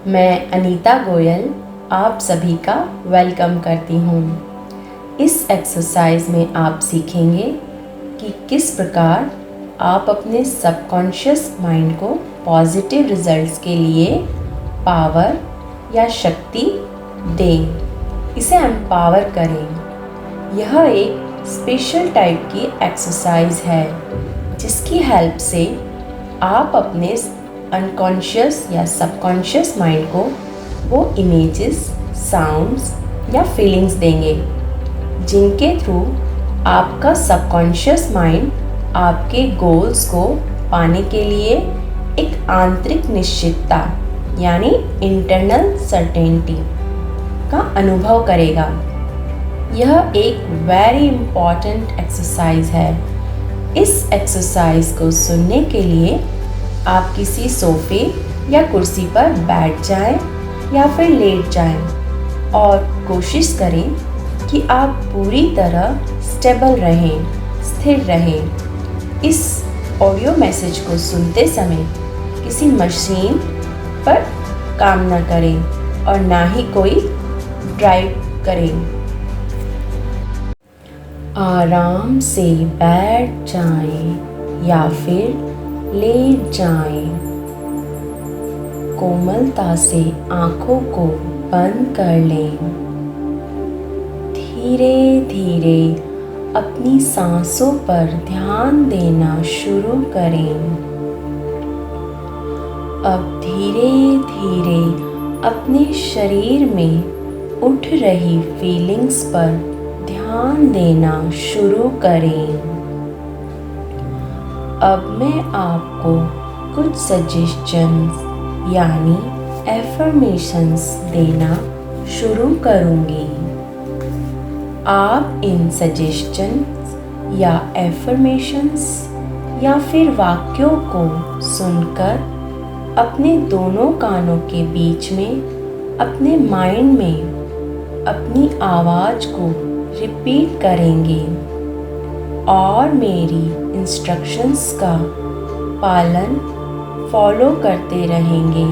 मैं अनीता गोयल आप सभी का वेलकम करती हूँ। इस एक्सरसाइज में आप सीखेंगे कि किस प्रकार आप अपने सबकॉन्शियस माइंड को पॉजिटिव रिजल्ट्स के लिए पावर या शक्ति दें, इसे एम्पावर करें। यह एक स्पेशल टाइप की एक्सरसाइज है जिसकी हेल्प से आप अपने अनकॉन्शियस या सबकॉन्शियस माइंड को वो इमेजेस, साउंड्स या फीलिंग्स देंगे जिनके थ्रू आपका सबकॉन्शियस माइंड आपके गोल्स को पाने के लिए एक आंतरिक निश्चितता यानी इंटरनल सर्टेनिटी का अनुभव करेगा। यह एक वेरी इम्पॉर्टेंट एक्सरसाइज है। इस एक्सरसाइज को सुनने के लिए आप किसी सोफे या कुर्सी पर बैठ जाएं या फिर लेट जाएं और कोशिश करें कि आप पूरी तरह स्टेबल रहें, स्थिर रहें। इस ऑडियो मैसेज को सुनते समय किसी मशीन पर काम न करें और ना ही कोई ड्राइव करें। आराम से बैठ जाएं या फिर लेट जाएं। कोमलता से आँखों को बंद कर लें। धीरे धीरे अपनी सांसों पर ध्यान देना शुरू करें। अब धीरे धीरे अपने शरीर में उठ रही फीलिंग्स पर ध्यान देना शुरू करें। अब मैं आपको कुछ सजेशंस यानी एफर्मेशंस देना शुरू करूँगी। आप इन सजेशंस या एफर्मेशंस या फिर वाक्यों को सुनकर अपने दोनों कानों के बीच में अपने माइंड में अपनी आवाज़ को रिपीट करेंगे और मेरी इंस्ट्रक्शंस का पालन फॉलो करते रहेंगे।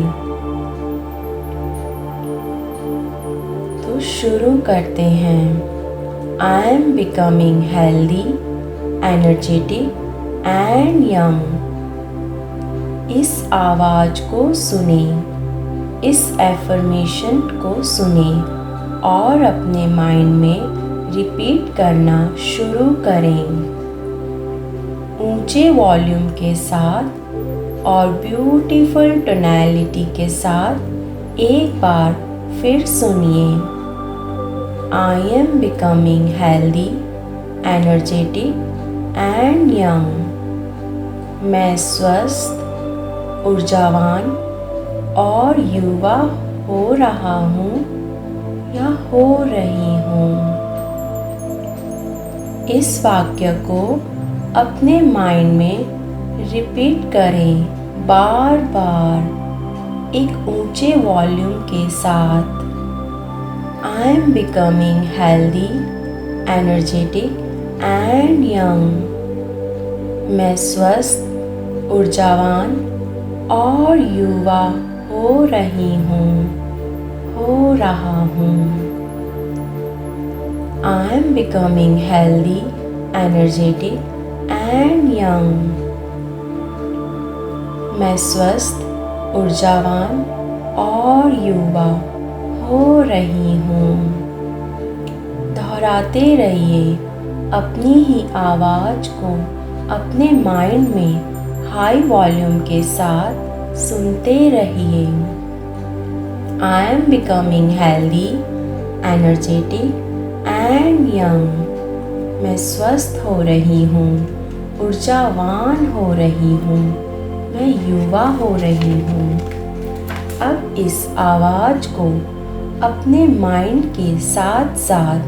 तो शुरू करते हैं। I am becoming healthy, energetic and young. इस आवाज़ को सुने, इस एफर्मेशन को सुने और अपने माइंड में रिपीट करना शुरू करें। ऊंचे वॉल्यूम के साथ और ब्यूटीफुल टोनैलिटी के साथ एक बार फिर सुनिए। I am becoming healthy, energetic and young. मैं स्वस्थ, ऊर्जावान और युवा हो रहा हूँ या हो रही हूँ। इस वाक्य को अपने माइंड में रिपीट करें बार बार एक ऊंचे वॉल्यूम के साथ। I am becoming healthy, energetic and young. मैं स्वस्थ, ऊर्जावान और युवा हो रही हूँ, हो रहा हूँ। I am becoming healthy, energetic and young. मैं स्वस्थ, ऊर्जावान और युवा हो रही हूँ। दोहराते रहिए अपनी ही आवाज़ को अपने माइंड में हाई वॉल्यूम के साथ सुनते रहिए। I am becoming healthy, energetic and young. मैं स्वस्थ हो रही हूँ, ऊर्जावान हो रही हूँ, मैं युवा हो रही हूँ। अब इस आवाज़ को अपने माइंड के साथ साथ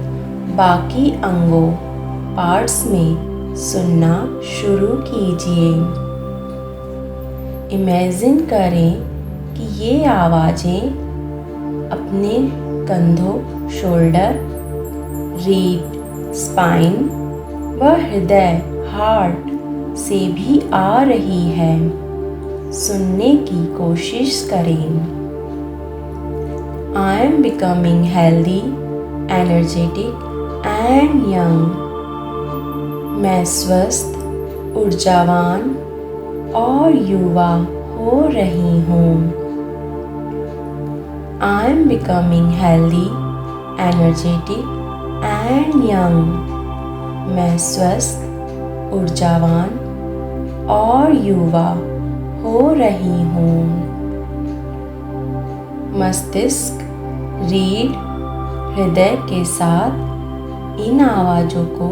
बाकी अंगों, पार्ट्स में सुनना शुरू कीजिए। इमेजिन करें कि ये आवाज़ें अपने कंधों, शोल्डर, रीढ़, स्पाइन व हृदय, हार्ट से भी आ रही है। सुनने की कोशिश करें। I am becoming healthy, energetic and young. मैं स्वस्थ, ऊर्जावान और युवा हो रही हूँ। I am becoming healthy, energetic and young. मैं स्वस्थ, ऊर्जावान और युवा हो रही हूँ। मस्तिष्क, रीढ़, हृदय के साथ इन आवाज़ों को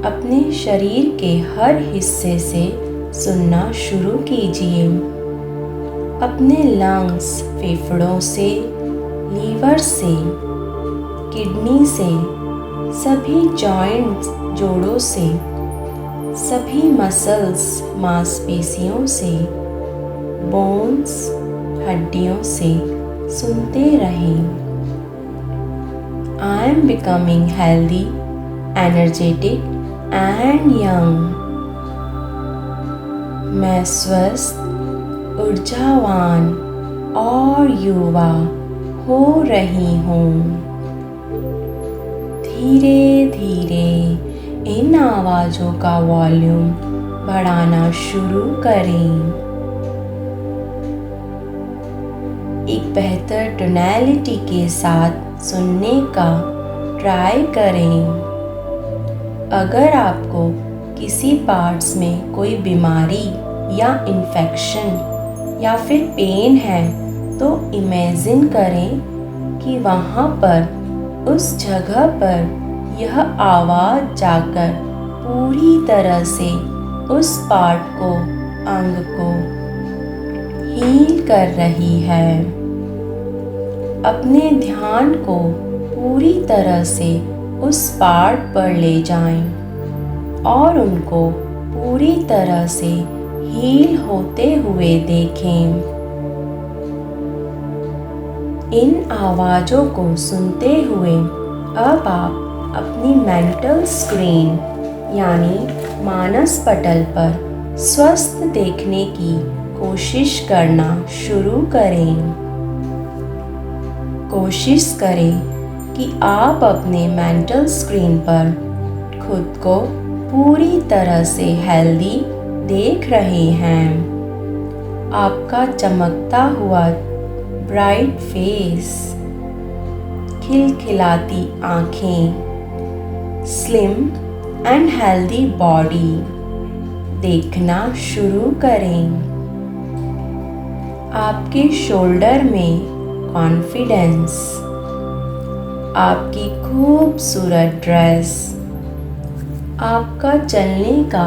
अपने शरीर के हर हिस्से से सुनना शुरू कीजिए। अपने लंग्स, फेफड़ों से, लीवर से, किडनी से, सभी जॉइंट्स, जोड़ों से, सभी मसल्स, मांसपेशियों से, बोन्स, हड्डियों से सुनते रहें। I am becoming healthy, energetic and young. मैं स्वस्थ, ऊर्जावान और युवा हो रही हूँ। धीरे धीरे इन आवाज़ों का वॉल्यूम बढ़ाना शुरू करें। एक बेहतर टोनैलिटी के साथ सुनने का ट्राई करें। अगर आपको किसी पार्ट्स में कोई बीमारी या इन्फेक्शन या फिर पेन है तो इमेजिन करें कि वहाँ पर उस जगह पर यह आवाज़ जाकर पूरी तरह से उस पार्ट को, अंग को हील कर रही है। अपने ध्यान को पूरी तरह से उस पार्ट पर ले जाएं और उनको पूरी तरह से हील होते हुए देखें। इन आवाज़ों को सुनते हुए अब आप अपनी मेंटल स्क्रीन यानी मानस पटल पर स्वस्थ देखने की कोशिश करना शुरू करें। कोशिश करें कि आप अपने मेंटल स्क्रीन पर खुद को पूरी तरह से हेल्दी देख रहे हैं। आपका चमकता हुआ ब्राइट फेस, खिलखिलाती आँखें, स्लिम एंड हेल्दी बॉडी देखना शुरू करें। आपके शोल्डर में कॉन्फिडेंस, आपकी खूबसूरत ड्रेस, आपका चलने का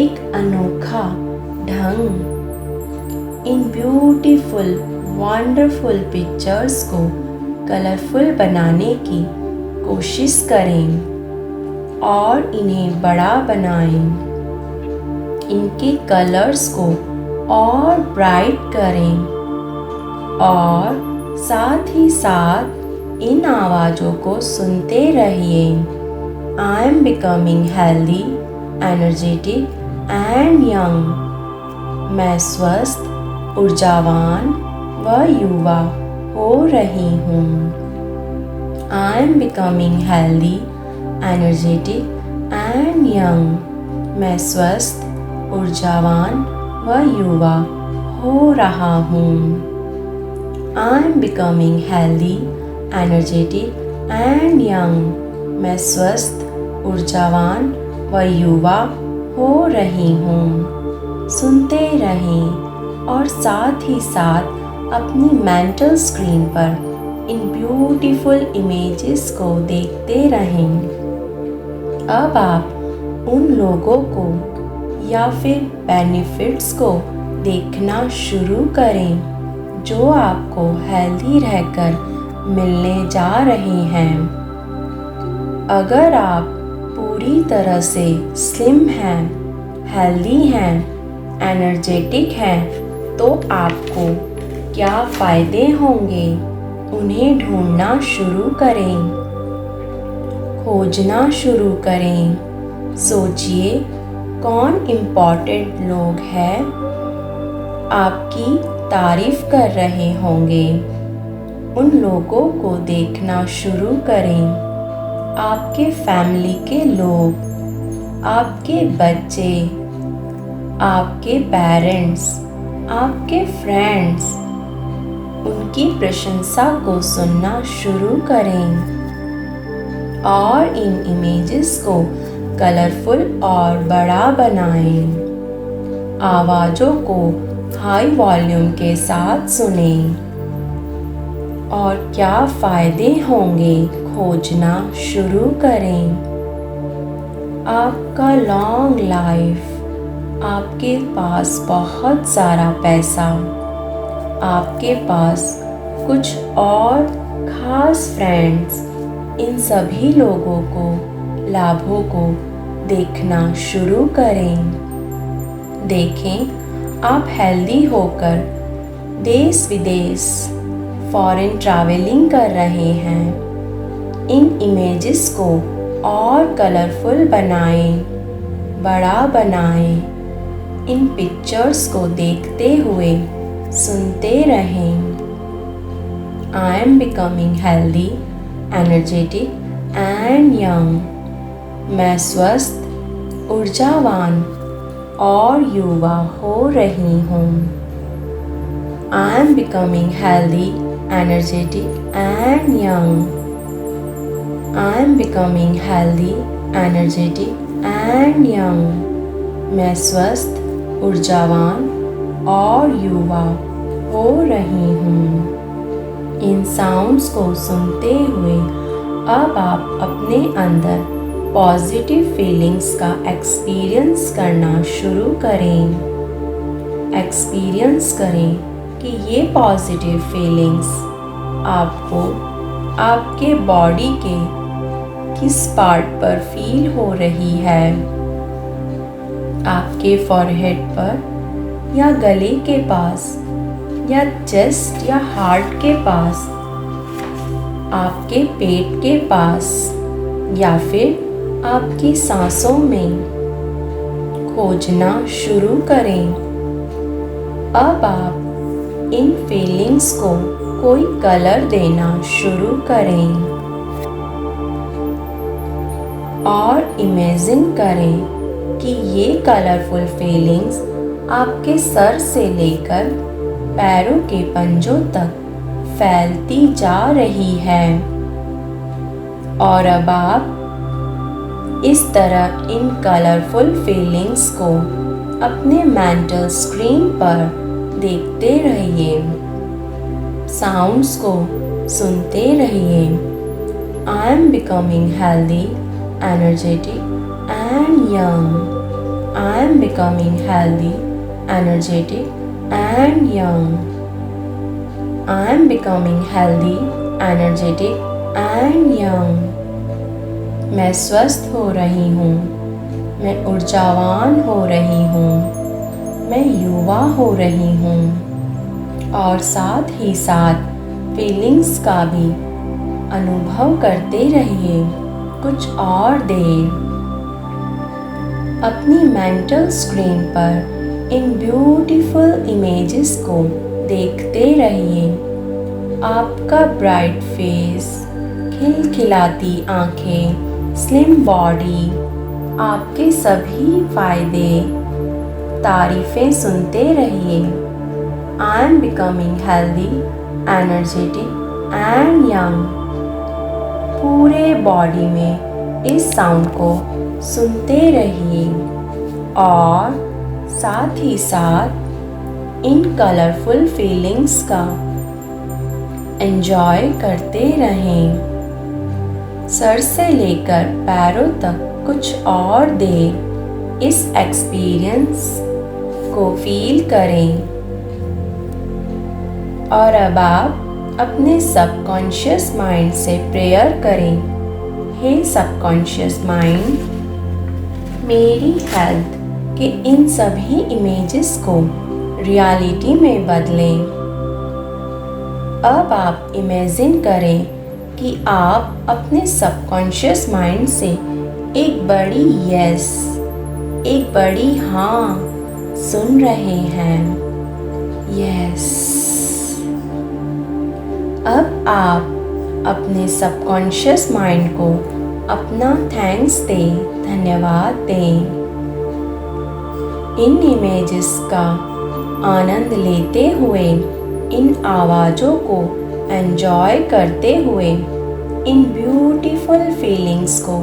एक अनोखा ढंग, इन ब्यूटीफुल वंडरफुल पिक्चर्स को कलरफुल बनाने की कोशिश करें और इन्हें बड़ा बनाएं। इनके कलर्स को और ब्राइट करें और साथ ही साथ इन आवाज़ों को सुनते रहिए। I am becoming healthy, energetic and young. मैं स्वस्थ, ऊर्जावान व युवा हो रही हूँ। I am becoming healthy, energetic and young. मैं स्वस्थ, ऊर्जावान व युवा हो रहा हूँ। I am becoming healthy, energetic and young. मैं स्वस्थ, ऊर्जावान व युवा हो रही हूँ। सुनते रहें और साथ ही साथ अपनी मेंटल स्क्रीन पर इन ब्यूटीफुल इमेजेस को देखते रहें। अब आप उन लोगों को या फिर बेनिफिट्स को देखना शुरू करें जो आपको हेल्दी रहकर मिलने जा रहे हैं। अगर आप पूरी तरह से स्लिम हैं, हेल्दी हैं, एनर्जेटिक हैं तो आपको क्या फ़ायदे होंगे उन्हें ढूंढना शुरू करें, खोजना शुरू करें। सोचिए कौन इम्पोर्टेंट लोग हैं आपकी तारीफ कर रहे होंगे। उन लोगों को देखना शुरू करें, आपके फैमिली के लोग, आपके बच्चे, आपके पेरेंट्स, आपके फ्रेंड्स, उनकी प्रशंसा को सुनना शुरू करें और इन इमेजेस को कलरफुल और बड़ा बनाएं। आवाज़ों को हाई वॉल्यूम के साथ सुनें और क्या फ़ायदे होंगे खोजना शुरू करें। आपका लॉन्ग लाइफ, आपके पास बहुत सारा पैसा, आपके पास कुछ और ख़ास फ्रेंड्स, इन सभी लोगों को लाभों को देखना शुरू करें। देखें आप हेल्दी होकर देश विदेश फॉरेन ट्रैवलिंग कर रहे हैं। इन इमेजेस को और कलरफुल बनाएं, बड़ा बनाएं। इन पिक्चर्स को देखते हुए सुनते रहें। I am becoming healthy, energetic and young. मैं स्वस्थ, ऊर्जावान और युवा हो रही हूँ। I am becoming healthy, energetic and young. I am becoming healthy, energetic and young. मैं स्वस्थ, ऊर्जावान और युवा हो रही हूँ। इन साउंड्स को सुनते हुए अब आप अपने अंदर पॉजिटिव फीलिंग्स का एक्सपीरियंस करना शुरू करें। एक्सपीरियंस करें कि ये पॉजिटिव फीलिंग्स आपको आपके बॉडी के किस पार्ट पर फील हो रही है। आपके फॉरहेड पर या गले के पास या चेस्ट या हार्ट के पास, आपके पेट के पास या फिर आपकी सांसों में खोजना शुरू करें। अब आप इन फीलिंग्स को कोई कलर देना शुरू करें और इमेजिन करें कि ये कलरफुल फीलिंग्स आपके सर से लेकर पैरों के पंजों तक फैलती जा रही है। और अब आप इस तरह इन कलरफुल फीलिंग्स को अपने मेंटल स्क्रीन पर देखते रहिए, साउंड्स को सुनते रहिए। I am becoming healthy, energetic and young. I am becoming healthy, energetic and young. I am becoming healthy, energetic and young. मैं स्वस्थ हो रही हूँ, मैं ऊर्जावान हो रही हूँ, मैं युवा हो रही हूँ। और साथ ही साथ फीलिंग्स का भी अनुभव करते रहिए कुछ और देर। अपनी मेंटल स्क्रीन पर इन ब्यूटीफुल इमेजेस को देखते रहिए। आपका ब्राइट फेस, खिलखिलाती आंखें, स्लिम बॉडी, आपके सभी फायदे, तारीफ़ें सुनते रहिए। I am becoming healthy, energetic and young. पूरे बॉडी में इस साउंड को सुनते रहिए और साथ ही साथ इन कलरफुल फीलिंग्स का एंजॉय करते रहें। सर से लेकर पैरों तक कुछ और देर इस एक्सपीरियंस को फील करें। और अब आप अपने सबकॉन्शियस माइंड से प्रेयर करें। हे सबकॉन्शियस माइंड, मेरी हेल्थ कि इन सभी इमेजेस को रियलिटी में बदलें। अब आप इमेजिन करें कि आप अपने सबकॉन्शियस माइंड से एक बड़ी यस, एक बड़ी हाँ सुन रहे हैं। यस, अब आप अपने सबकॉन्शियस माइंड को अपना थैंक्स दें, धन्यवाद दें। इन इमेजेस का आनंद लेते हुए, इन आवाज़ों को एंजॉय करते हुए, इन ब्यूटीफुल फीलिंग्स को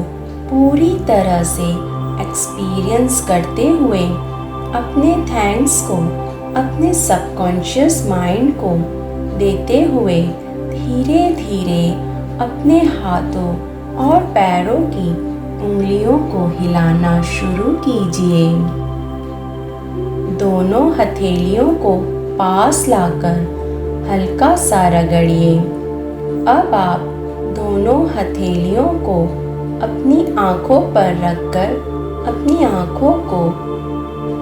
पूरी तरह से एक्सपीरियंस करते हुए, अपने थैंक्स को अपने सबकॉन्शियस माइंड को देते हुए धीरे धीरे अपने हाथों और पैरों की उंगलियों को हिलाना शुरू कीजिए। दोनों हथेलियों को पास लाकर हल्का सा रगड़िए। अब आप दोनों हथेलियों को अपनी आँखों पर रखकर अपनी आँखों को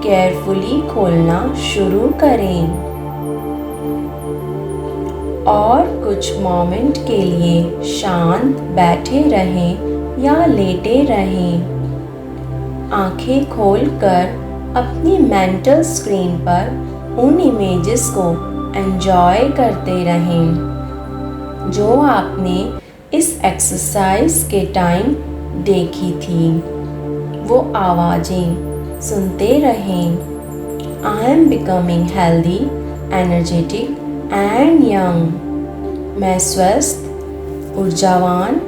केयरफुली खोलना शुरू करें और कुछ मोमेंट के लिए शांत बैठे रहें या लेटे रहें। आँखें खोलकर अपनी मेंटल स्क्रीन पर उन इमेजेस को एंजॉय करते रहें जो आपने इस एक्सरसाइज के टाइम देखी थी। वो आवाज़ें सुनते रहें। I am becoming healthy, energetic and young. मैं स्वस्थ, ऊर्जावान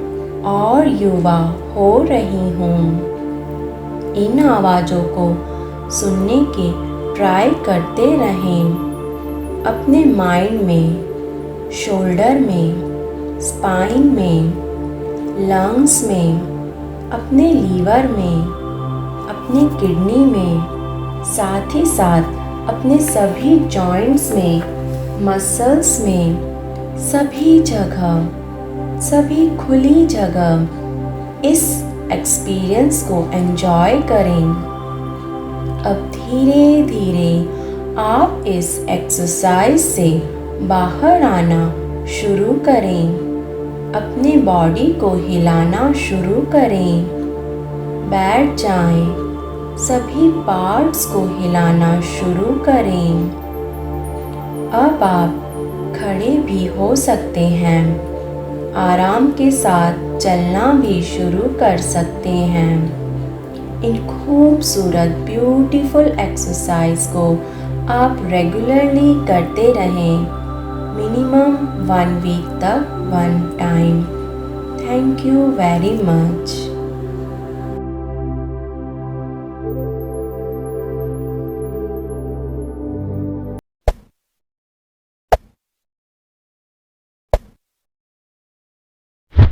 और युवा हो रही हूँ। इन आवाज़ों को सुनने के ट्राई करते रहें। अपने माइंड में, शोल्डर में, स्पाइन में, लंग्स में, अपने लीवर में, अपने किडनी में, साथ ही साथ अपने सभी जॉइंट्स में, मसल्स में, सभी जगह, सभी खुली जगह इस एक्सपीरियंस को एंजॉय करें। अब धीरे धीरे आप इस एक्सरसाइज से बाहर आना शुरू करें। अपने बॉडी को हिलाना शुरू करें। बैठ जाएं। सभी पार्ट्स को हिलाना शुरू करें। अब आप खड़े भी हो सकते हैं। आराम के साथ चलना भी शुरू कर सकते हैं। इन खूबसूरत ब्यूटीफुल एक्सरसाइज को आप रेगुलरली करते रहें, मिनिमम 1 वीक तक 1 time. Thank you very much.